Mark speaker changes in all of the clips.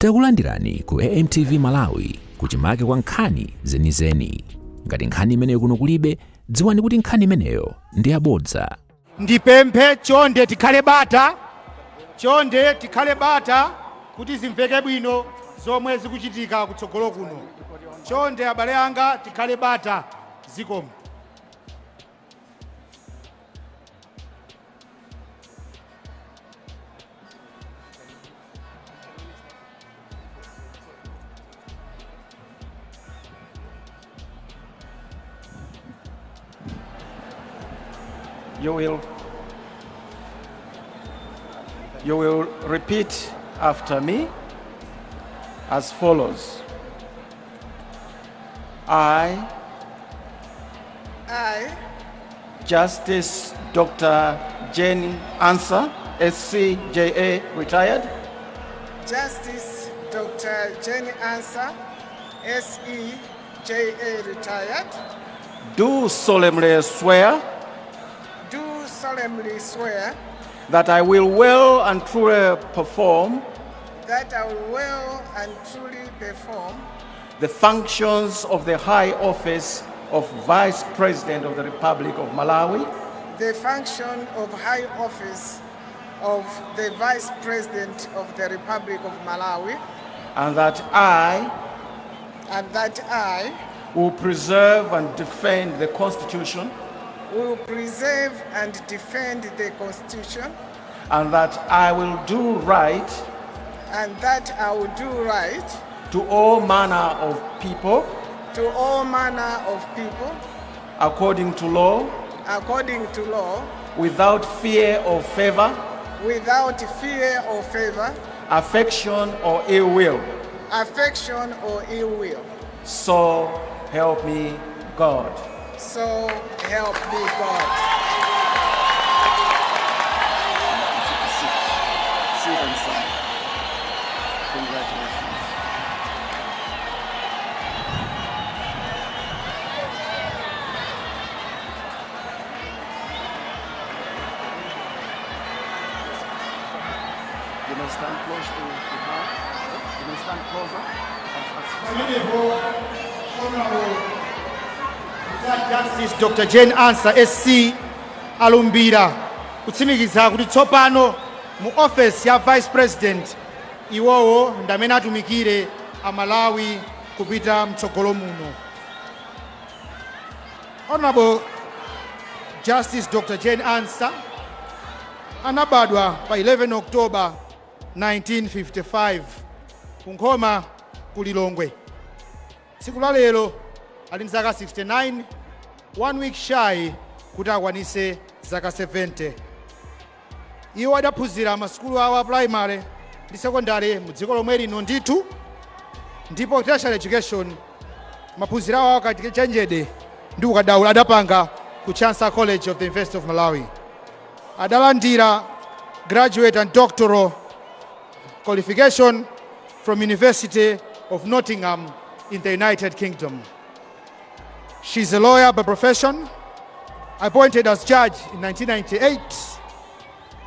Speaker 1: Takulandirani ku AMTV Malawi kuchimake kwa nkhani zenizeni. Ngati nkhani imeneyo kuno kulibe, dziwani kuti nkhani imeneyo ndi yabodza.
Speaker 2: Ndipemphe chonde tikhale bata kuti zimveke bwino zomwe zikuchitika kutsogolo kuno. Chonde abale anga tikhale bata zikomo.
Speaker 3: You will repeat after me as follows. I, Justice Dr. Jane Ansah, SCJA, retired.
Speaker 4: Justice Dr. Jane Ansah, SEJA, retired.
Speaker 3: Do solemnly swear that I will well and truly perform the functions of the High Office of Vice President of the Republic of Malawi.
Speaker 4: The function of High Office of the Vice President of the Republic of Malawi.
Speaker 3: And that I will preserve and defend the Constitution.
Speaker 4: Will preserve and defend the Constitution.
Speaker 3: And that I will do right.
Speaker 4: And that I will do right.
Speaker 3: To all manner of people.
Speaker 4: To all manner of people.
Speaker 3: According to law.
Speaker 4: According to law.
Speaker 3: Without fear or favor.
Speaker 4: Without fear or favor.
Speaker 3: Affection or ill will.
Speaker 4: Affection or ill will.
Speaker 3: So help me God.
Speaker 4: So help me God.
Speaker 3: Sit and sign. Congratulations. You may stand close to her. You may stand closer.
Speaker 2: Justice Dr. Jane Ansah, SC Akulumbira, kutsimikiza kuti tsopano mu office ya Vice President iwowo ndamene atumikire Amalawi kupita mtsogolo muno. Honorable Justice Dr. Jane Ansah anabadwa pa 11 October 1955 kunkhoma kulilongwe. Tsiku la lero ali ndi zaka 69, 1 week shy kuti akwanise zaka 70. Iwo adaphunzira masukulu awo a primary ndi secondary mu dziko lomwe lino ndithu, ndipo tertiary education maphunziro awo akati chenjede ndi ukadaulo adapanga ku Ansah College of the University of Malawi. Adalandira graduate and doctoral qualification from University of Nottingham in the United Kingdom. She's a lawyer by profession, appointed as judge in 1998.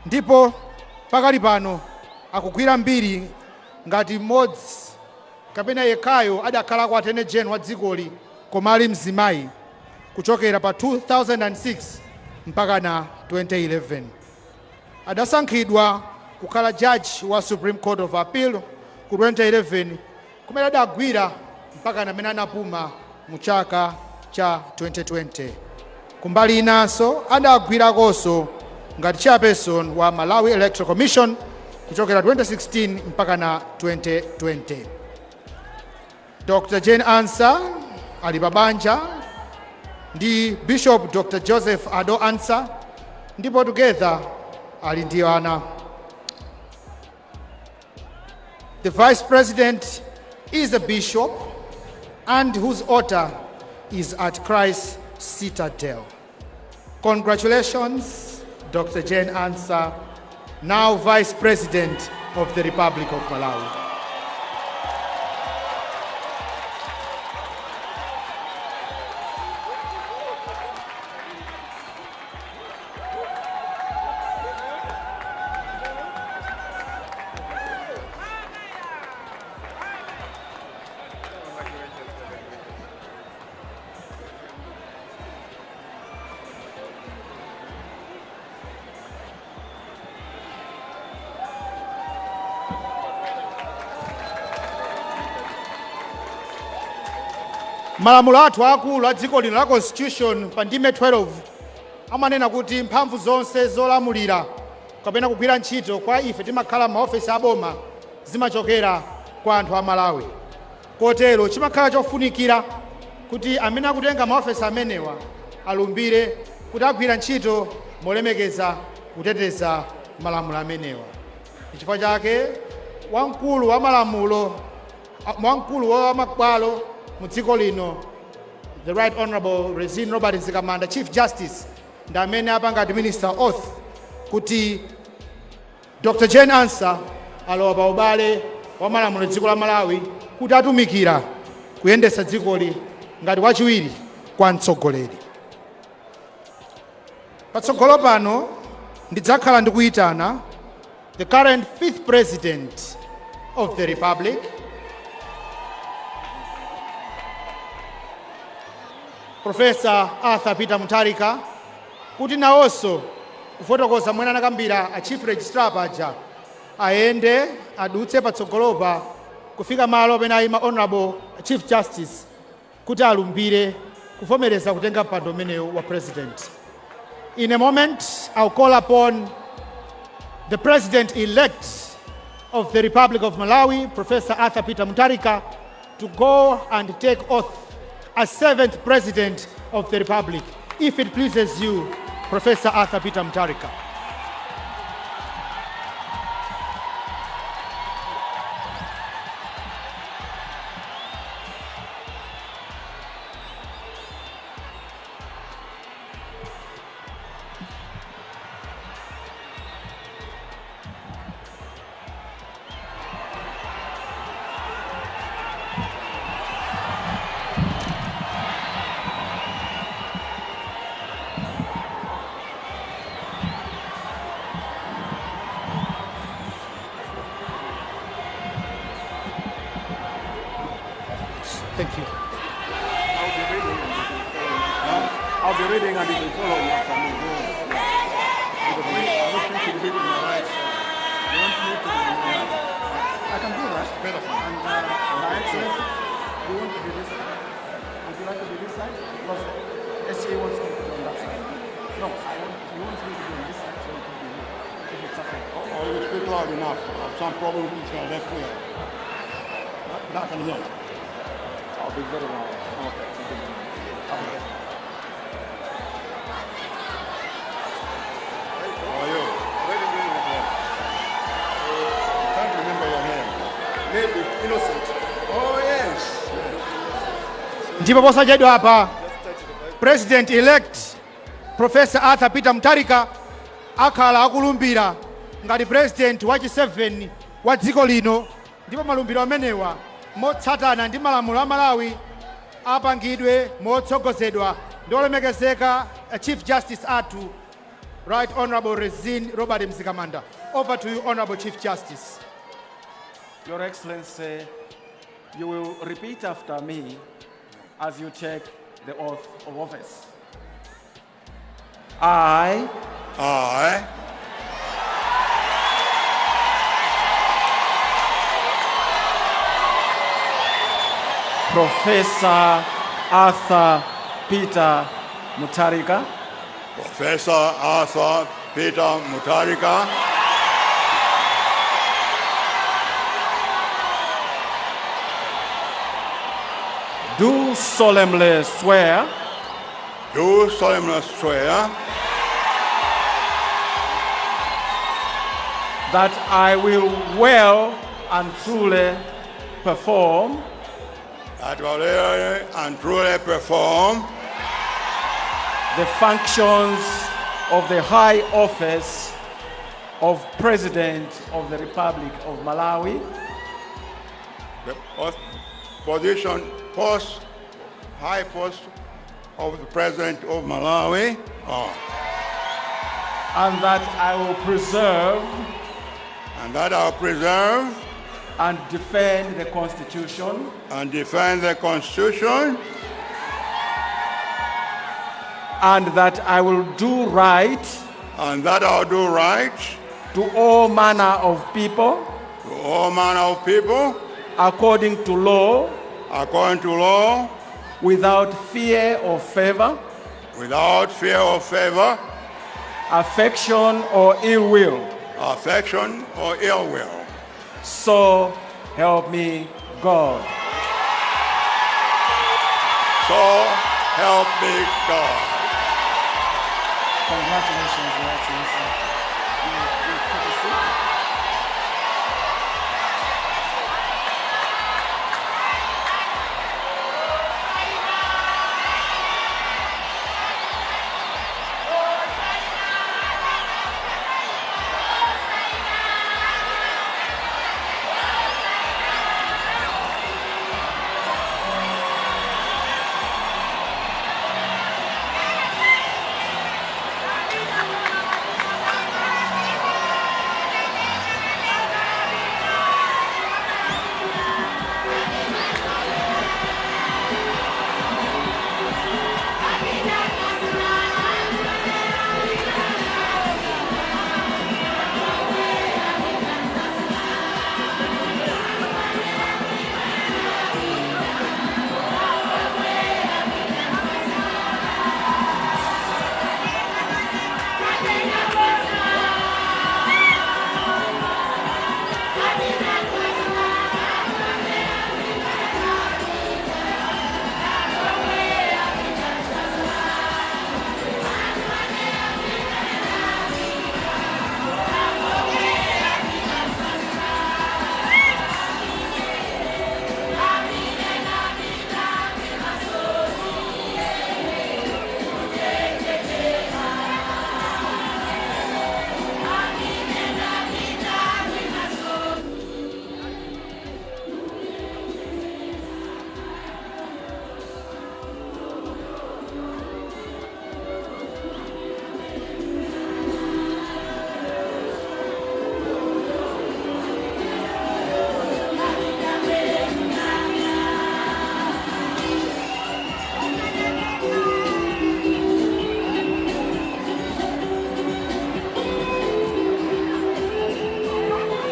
Speaker 2: Ndipo pakali pano akugwira mbiri ngati mmodzi kapena yekhayo adakhala kwa attorney general wa dzikoli koma ali mzimayi kuchokera pa 2006 mpaka na 2011. Adasankhidwa kukhala judge wa Supreme Court of Appeal ku 2011 kumene adagwira mpaka namene anapuma mu chaka cha 2020. Kumbali inanso adagwirakonso ngati chairperson wa Malawi Electoral Commission kuchokera 2016 mpaka na 2020. Dr. Jane Ansah ali pabanja ndi Bishop Dr. Joseph Ado Ansah, ndipo together ali ndi ana. The Vice President is a bishop and whose altar is at Christ Citadel. Congratulations, Dr. Jane Ansah, now Vice President of the Republic of Malawi. Malamulo athu akulu a dziko lino la constitution pa ndime 12 amanena kuti mphamvu zonse zolamulira kapena kugwira ntchito kwa ife timakhala maofesi aboma zimachokera kwa anthu a Malawi. Kotero chimakhala chofunikira kuti amene akutenga maofesi amenewa alumbire kuti agwira ntchito molemekeza kuteteza malamulo amenewa. Chifukwa chake wamkulu wa malamulo, wamkulu wa mabwalo mu dziko lino, the Right Honorable Rezin Robert Zikamanda, Chief Justice, ndi amene apanga administer oath kuti Dr. Jane Ansah alowa pa ubale wa malamulo dziko la Malawi kuti atumikira kuyendesa dzikoli ngati wachiwiri kwa mtsogoleri. Patsogolo pano ndidzakhala ndikuyitana the current 5th President of the Republic, Professor Ansah Mutharika, kuti nawonso kufotokoza mwene anakambira a Chief Registrar paja aende adutse patsogolopa kufika malo pena ayima Honorable Chief Justice kuti alumbire kuvomereza kutenga mpando umenewu wa President. In a moment, I'll call upon the President-elect of the Republic of Malawi, Professor Ansah Mutharika, to go and take oath as 7th President of the Republic. If it pleases you, Professor Ansah Mutharika. Thank you.
Speaker 5: I'll be reading and you will follow me after me. I can do that. Better for me. And Excellency, you want to be this side? Would you like to be this side? Because SCA wants me to be on that side. No, he wants me to be on this side, so it will be here. If it's okay.
Speaker 6: Or you speak loud enough. I have some problem with your left ear. That can help.
Speaker 5: I'll be very loud. Okay. Okay.
Speaker 6: How are you? Very good. I can't remember your name.
Speaker 5: Name is Innocent.
Speaker 6: Oh, yes.
Speaker 2: Ndipo posachedwa hapa President-elect Professor Ansah Mutharika akhala akulumbira ngati President wachi 7 wa dziko lino, ndipo malumbiro amenewa motsatana ndi malamulo a Malawi apangidwe motsogozedwa ndi olemekezeka Chief Justice athu Right Honorable Rezin Robert Zikamanda. Over to you, Honorable Chief Justice.
Speaker 3: Your Excellency, you will repeat after me as you take the oath of office. I Professor Ansah Mutharika,
Speaker 6: Professor Ansah Mutharika,
Speaker 3: do solemnly swear that I will well and truly perform the functions of the high office of President of the Republic of Malawi,
Speaker 6: the high post of the President of Malawi,
Speaker 3: and that I will preserve and defend the Constitution and that I will do right to all manner of people according to law, without fear or favor,
Speaker 6: without fear or favor,
Speaker 3: affection or ill will.
Speaker 6: affection or ill will.
Speaker 3: So help me God.
Speaker 6: So help me God.
Speaker 3: Congratulations, Your Excellency. You take a seat.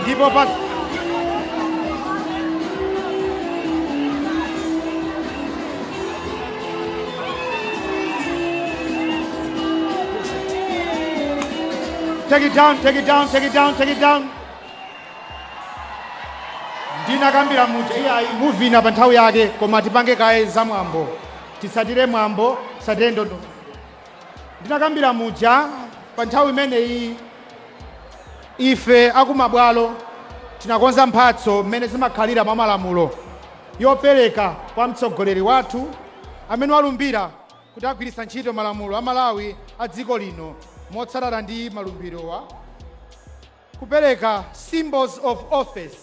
Speaker 2: Ndipo pa Take it down, take it down, take it down, take it down. Ndinakambira muja iya muvina pa nthawi yake koma tipange kaye za mwambo. Tisatire mwambo, tisatire ndondo. Ndinakambira muja pa nthawi imeneyi ife akumabwalo tinakonza mphatso mmene zimakhalira mwa malamulo yopereka kwa mtsogoleri wathu amene walumbira kuti agwiritsa ntchito malamulo a Malawi a dziko lino motsatana ndi malumbirowa kupereka symbols of office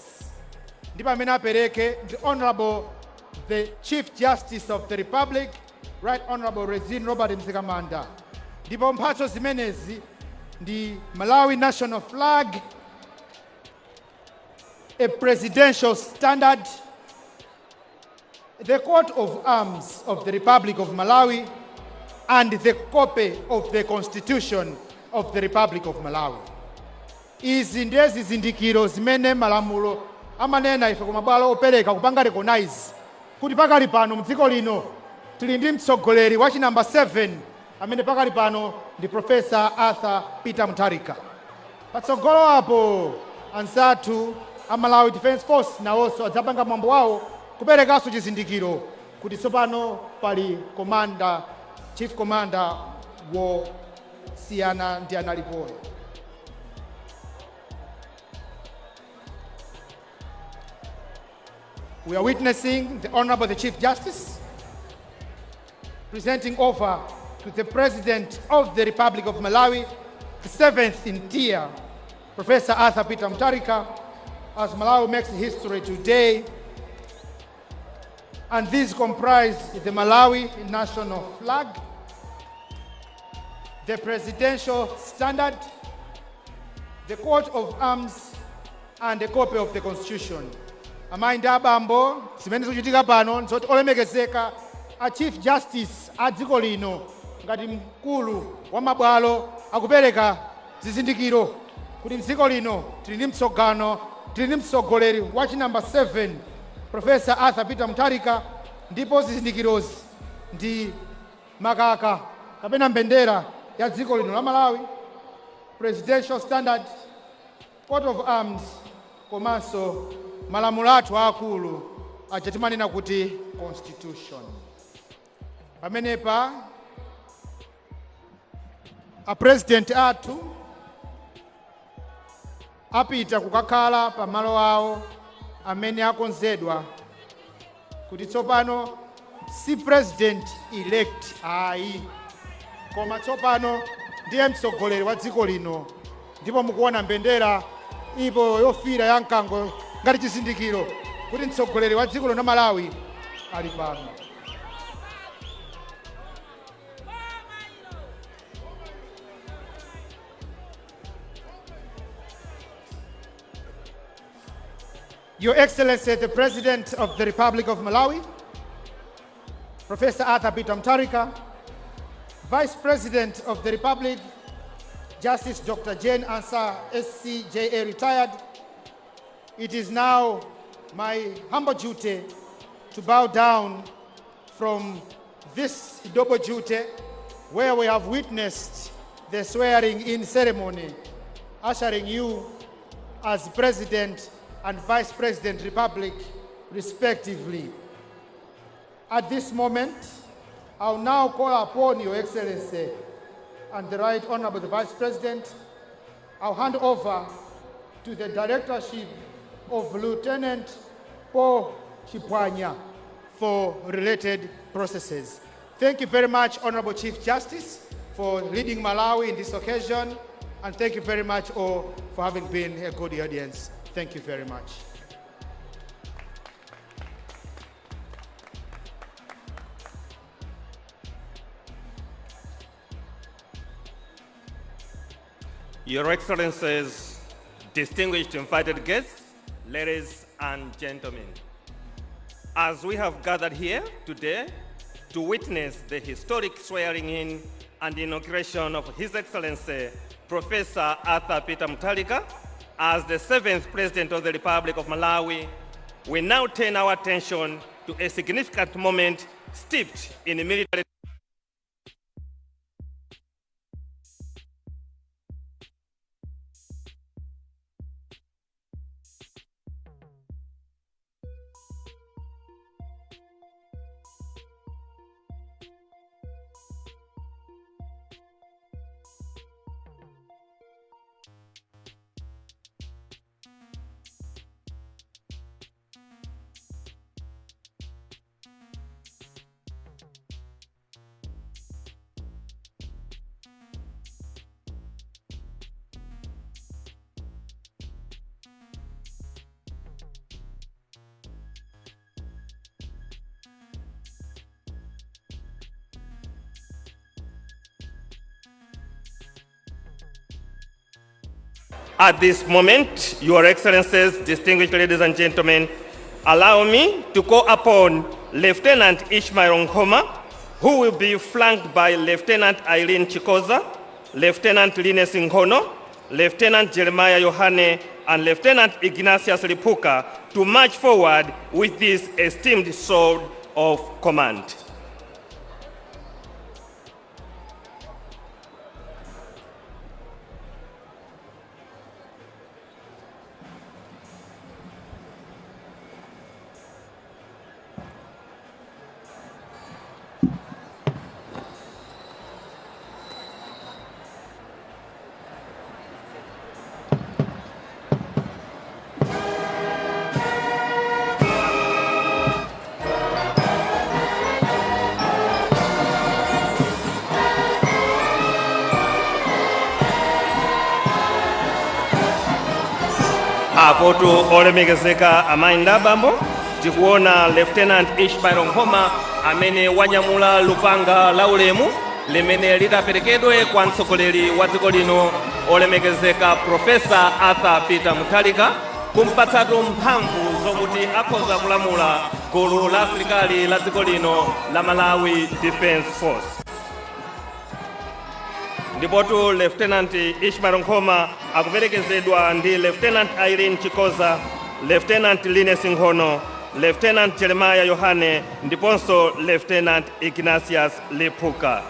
Speaker 2: ndipo amene apereke the Honorable the Chief Justice of the Republic, Right Honorable Rezin Robert Mzikamanda. Ndipo mphatso zimenezi ndi Malawi national flag, a presidential standard, the coat of arms of the Republic of Malawi, and the copy of the Constitution of the Republic of Malawi. Izi ndiye zizindikiro zimene malamulo amanena ife kumabwalo opereka kupanga recognize kuti pakali pano mdziko lino tili ndi mtsogoleri wa chinamba 7 amene pakali pano ndi Professor Ansah Mutharika. Patsogolo apo ansathu a Malawi Defense Force nawonso adzapanga mwambo wawo kuperekanso chizindikiro kuti tsopano pali commander, chief commander wosiyana ndi analipoyo. We are witnessing the Honorable the Chief Justice presenting over to the President of the Republic of Malawi, the 7th in tier, Professor Ansah Mutharika, as Malawi makes history today. And these comprise the Malawi national flag, the presidential standard, the coat of arms, and a copy of the Constitution. Amayi abambo zimene zikuchitika pano nzoti olemekezeka a Chief Justice a dziko lino ngati mkulu wa mabwalo akupereka zizindikiro kuti mdziko lino tili ndi mtsogano, tili ndi mtsogoleri wa chinamba 7 Professor Ansah Mutharika, ndipo zizindikirozi ndi makaka kapena mbendera ya dziko lino la Malawi, presidential standard, coat of arms, komanso malamulo athu akulu aja timanena kuti constitution. Pamenepa a president athu apita kukakhala pa malo awo amene akonzedwa kuti tsopano si president elect ayi, koma tsopano ndiye mtsogoleri wa dziko lino, ndipo mukuona mbendera ipo yofira ya mkango ngati chizindikiro kuti mtsogoleri wa dziko lino la Malawi ali pano. Your Excellency, the President of the Republic of Malawi, Professor Ansah Mutharika, Vice President of the Republic, Justice Dr. Jane Ansah, SCJA retired, it is now my humble duty to bow down from this double duty where we have witnessed the swearing-in ceremony, ushering you as President and Vice President Republic, respectively. At this moment, I'll now call upon Your Excellency and the Right Honorable the Vice President. I'll hand over to the Directorship of Lieutenant Paul Chipwanya for related processes. Thank you very much, Honorable Chief Justice, for leading Malawi in this occasion, and thank you very much all for having been a good audience. Thank you very much.
Speaker 7: Your Excellencies, distinguished invited guests, ladies and gentlemen, as we have gathered here today to witness the historic swearing-in and inauguration of His Excellency Professor Ansah Mutharika as the 7th President of the Republic of Malawi, we now turn our attention to a significant moment steeped in military. At this moment, Your Excellencies, distinguished ladies and gentlemen, allow me to call upon Lieutenant Ishmael Nkhoma, who will be flanked by Lieutenant Irene Chikoza, Lieutenant Linus Nkhono, Lieutenant Jeremiah Yohane, and Lieutenant Ignatius Lipuka to march forward with this esteemed sword of command. Apotu olemekezeka amainda bambo tikuona Lieutenant Ishmael Nkhoma amene wanyamula lupanga la ulemu limene litaperekedwe kwa mtsogoleri wa dziko lino olemekezeka Professor Ansah Mutharika kumpatsatu mphamvu zokuti akhoza kulamula gulu la asilikali la dziko lino la Malawi Defense Force. Ndipotu Lieutenant Ishmael Nkhoma akuperekezedwa ndi Lieutenant Irene Chikoza, Lieutenant Linus Nkhono, Lieutenant Jeremiah Yohane ndiponso Lieutenant Ignatius Lipuka.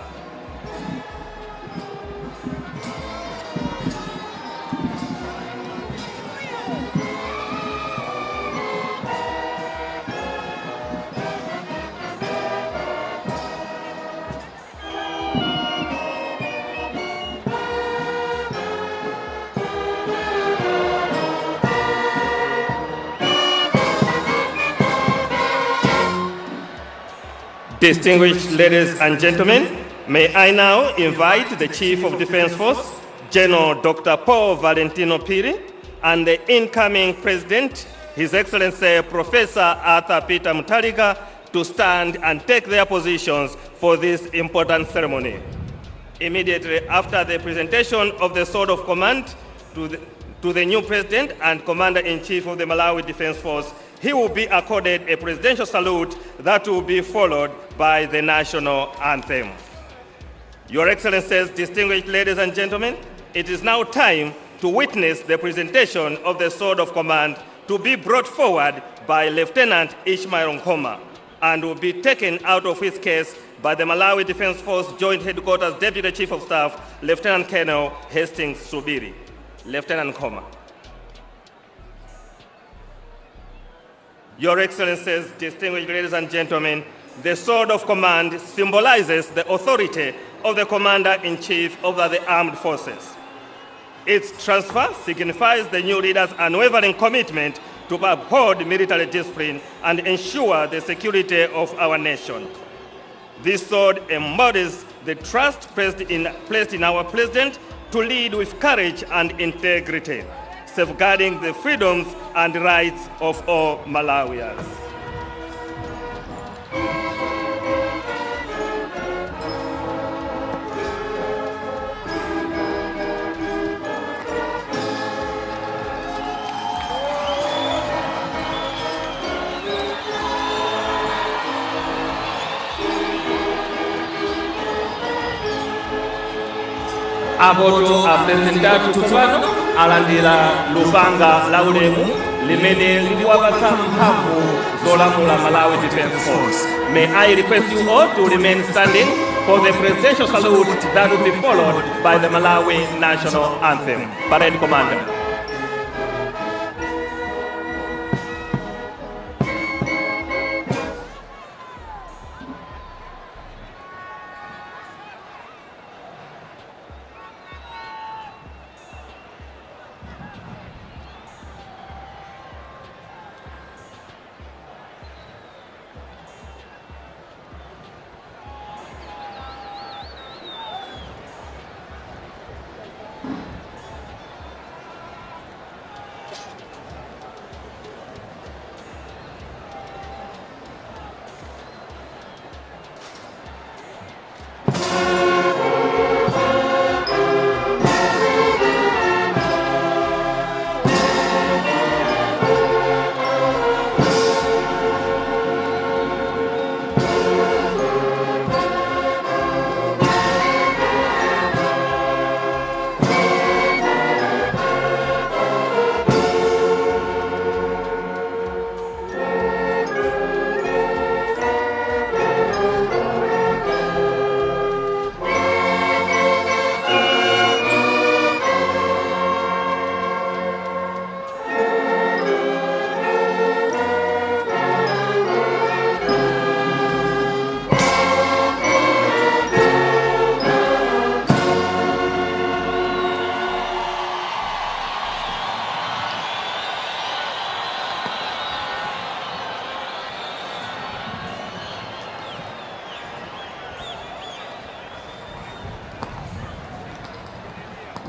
Speaker 7: Distinguished ladies and gentlemen, may I now invite the Chief of Defense Force, General Dr. Paul Valentino Piri, and the incoming President, His Excellency Professor Arthur Peter Mutharika, to stand and take their positions for this important ceremony. Immediately after the presentation of the Sword of Command to the new President and Commander-in-Chief of the Malawi Defense Force, he will be accorded a presidential salute that will be followed by the national anthem. Your Excellencies, distinguished ladies and gentlemen, it is now time to witness the presentation of the Sword of Command to be brought forward by Lieutenant Ishmael Nkoma and will be taken out of his case by the Malawi Defense Force Joint Headquarters Deputy Chief of Staff, Lieutenant Colonel Hastings Subiri. Lieutenant Nkoma. Your Excellencies, distinguished ladies and gentlemen, the Sword of Command symbolizes the authority of the Commander-in-Chief over the armed forces. Its transfer signifies the new leader's unwavering commitment to uphold military discipline and ensure the security of our nation. This sword embodies the trust placed in our President to lead with courage and integrity, safeguarding the freedoms and rights of all Malawians. Aboto apresentatu tsopano alandira lupanga la ulemu limene likuwapatsa mphamvu zolamula Malawi Defense Force. May I request you all to remain standing for the presidential salute that will be followed by the Malawi National Anthem. Parade Commander.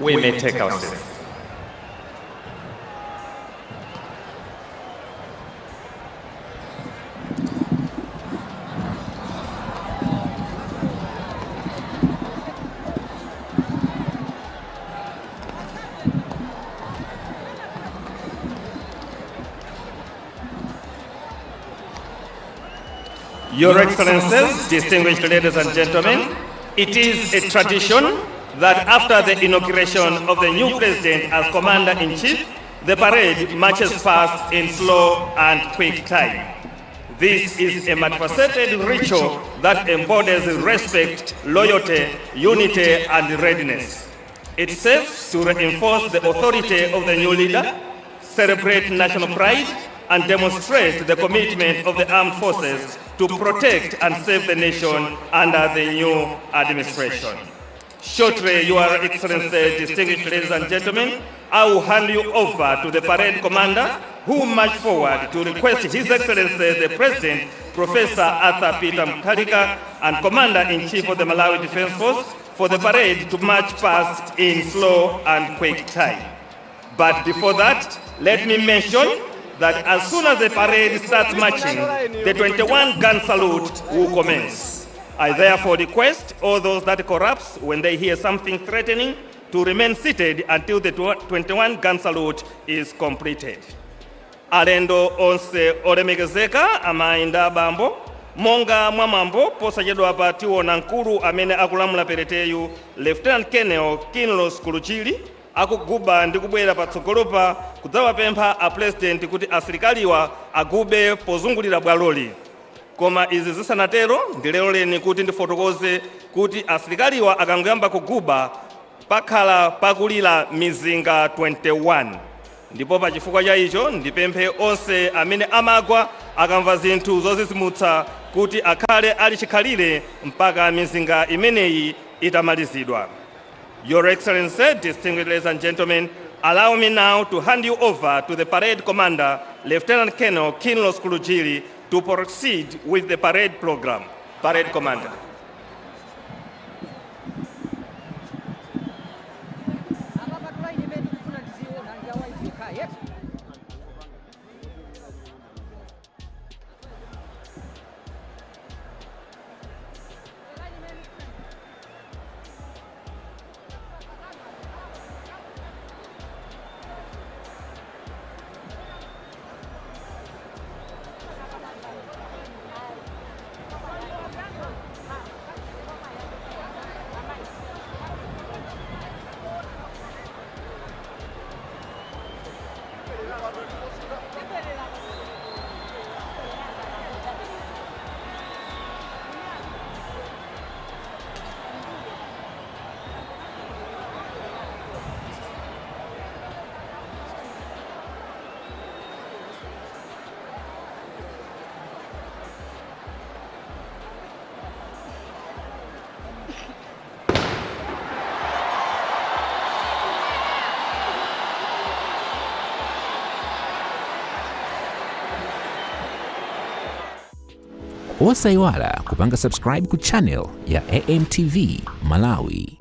Speaker 7: We may take our seats. Your Excellencies, distinguished ladies and gentlemen, it is a tradition that after the inauguration of the new president as Commander-in-Chief, the parade marches past in slow and quick time. This is a multifaceted ritual that embodies respect, loyalty, unity, and readiness. It serves to reinforce the authority of the new leader, celebrate national pride, and demonstrate the commitment of the armed forces to protect and save the nation under the new administration. Shortly, Your Excellency, distinguished ladies and gentlemen, I will hand you over to the parade commander who march forward to request His Excellency the President, Professor Ansah Mutharika, and Commander-in-Chief of the Malawi Defense Force for the parade to march past in slow and quick time. But before that, let me mention that as soon as the parade starts marching, the 21-gun salute will commence. I therefore request all those that corrupts, when they hear something threatening, to remain seated until the 21-gun salute is completed. Alendo onse olemekezeka amainda bambo, monga mwamambo posachedwa pa tiwona nkulu amene akulamula pereteyu Lieutenant Colonel Kinlos Kuluchili akuguba ndi kubwera patsogolopa kudzawapempha a president kuti asilikaliwa agube pozungulira bwaloli. Koma izi zisanatero ndiloleni kuti ndifotokoze kuti asilikaliwa akangoyamba kuguba pakhala pakulira mizinga 21. Ndipo pa chifukwa cha icho ndipemphe onse amene amagwa akamva zinthu zozizimutsa kuti akhale ali chikhalire mpaka mizinga imeneyi itamalizidwa. Your Excellency, distinguished ladies and gentlemen, allow me now to hand you over to the parade commander, Lieutenant Colonel Kinlos Kuluchili, to proceed with the parade program. Parade commander.
Speaker 1: Osaiwala kupanga subscribe ku channel ya AMTV Malawi.